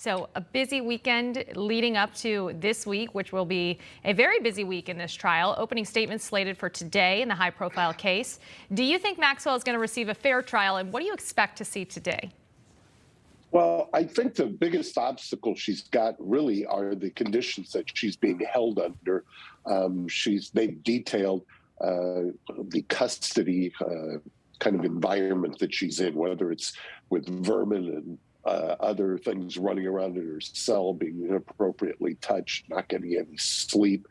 So a busy weekend leading up to this week, which will be a very busy week in this trial. Opening statements slated for today in the high-profile case. Do you think Maxwell is going to receive a fair trial, and what do you expect to see today? Well, I think the biggest obstacle she's got really are the conditions that she's being held under. They've detailed the custody kind of environment that she's in, whether it's with vermin and other things running around in her cell, being inappropriately touched, not getting any sleep.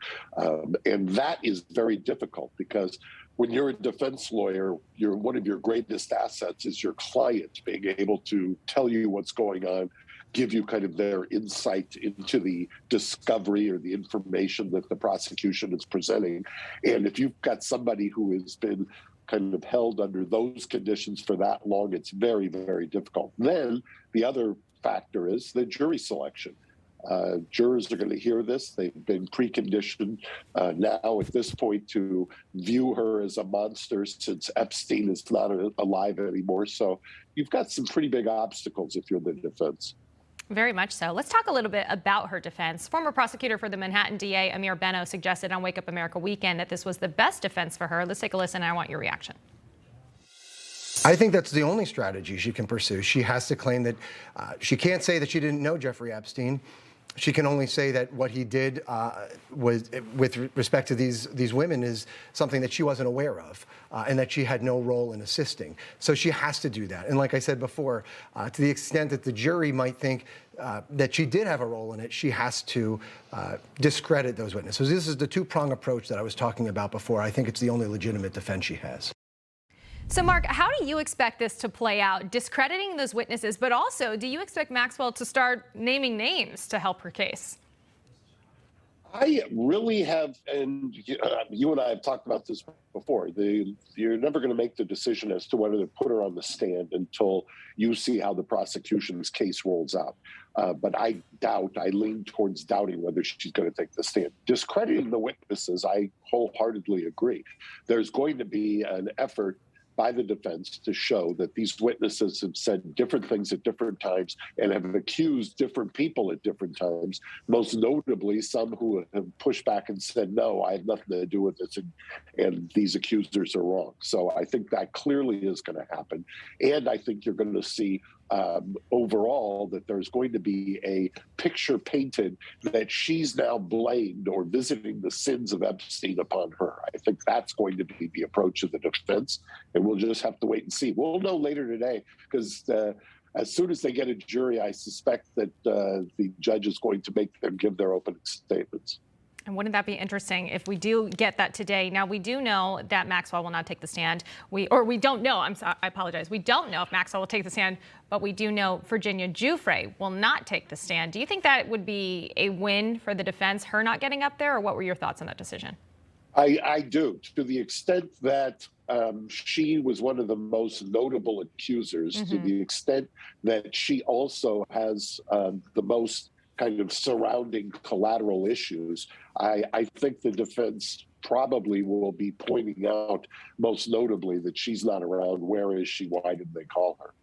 And that is very difficult because when you're a defense lawyer, one of your greatest assets is your client being able to tell you what's going on, give you kind of their insight into the discovery or the information that the prosecution is presenting. And if you've got somebody who has been kind of held under those conditions for that long, it's very, very difficult. Then the other factor is the jury selection. Jurors are going to hear this. They've been preconditioned now at this point to view her as a monster since Epstein is not alive anymore. So you've got some pretty big obstacles if you're the defense. Very much so. Let's talk a little bit about her defense. Former prosecutor for the Manhattan DA, Amir Benno, suggested on Wake Up America Weekend that this was the best defense for her. Let's take a listen, and I want your reaction. I think that's the only strategy she can pursue. She has to claim that she can't say that she didn't know Jeffrey Epstein. She can only say that what he did was, with respect to these women, is something that she wasn't aware of, and that she had no role in assisting. So she has to do that. And like I said before, to the extent that the jury might think that she did have a role in it, she has to discredit those witnesses. So this is the two-prong approach that I was talking about before. I think it's the only legitimate defense she has. So, Mark, how do you expect this to play out, discrediting those witnesses, but also do you expect Maxwell to start naming names to help her case? I really have, and you and I have talked about this before, you're never going to make the decision as to whether to put her on the stand until you see how the prosecution's case rolls out. But I lean towards doubting whether she's going to take the stand. Discrediting the witnesses, I wholeheartedly agree. There's going to be an effort by the defense to show that these witnesses have said different things at different times and have accused different people at different times, most notably some who have pushed back and said, no, I had nothing to do with this, and these accusers are wrong. So I think that clearly is going to happen. And I think you're going to see overall that there's going to be a picture painted that she's now blamed or visiting the sins of Epstein upon her. I think that's going to be the approach of the defense, and we'll just have to wait and see. We'll know later today because as soon as they get a jury, I suspect that the judge is going to make them give their opening statements. And wouldn't that be interesting if we do get that today? Now, we do know that Maxwell will not take the stand. We don't know. I apologize. We don't know if Maxwell will take the stand, but we do know Virginia Giuffre will not take the stand. Do you think that would be a win for the defense, her not getting up there, or what were your thoughts on that decision? I do, to the extent that she was one of the most notable accusers, to the extent that she also has the most kind of surrounding collateral issues. I think the defense probably will be pointing out most notably that she's not around. Where is she? Why didn't they call her?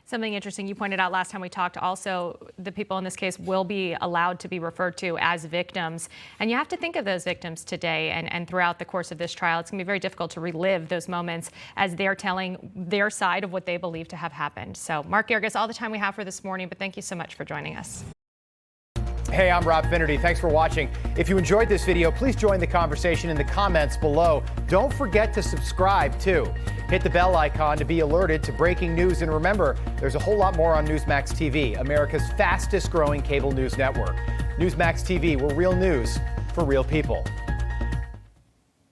Something interesting you pointed out last time we talked, also the people in this case will be allowed to be referred to as victims. And you have to think of those victims today and throughout the course of this trial. It's going to be very difficult to relive those moments as they're telling their side of what they believe to have happened. So, Mark Geragos, all the time we have for this morning, but thank you so much for joining us. Hey, I'm Rob Finnerty. Thanks for watching. If you enjoyed this video, please join the conversation in the comments below. Don't forget to subscribe, too. Hit the bell icon to be alerted to breaking news. And remember, there's a whole lot more on Newsmax TV, America's fastest growing cable news network. Newsmax TV, where real news for real people.